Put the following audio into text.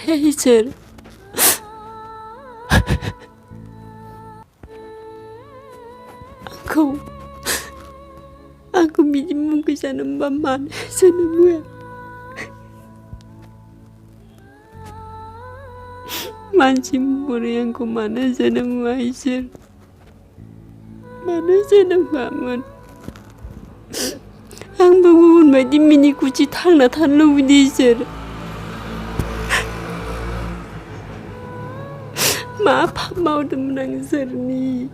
Hei sir, aku minimum ke sana maman sana gue. Mancing puri yang ku mana sana gue sir, mana sana bangun. Ang bangun mai di mini kuci thang na than lu di sir. Maaf mau temenang sir ni.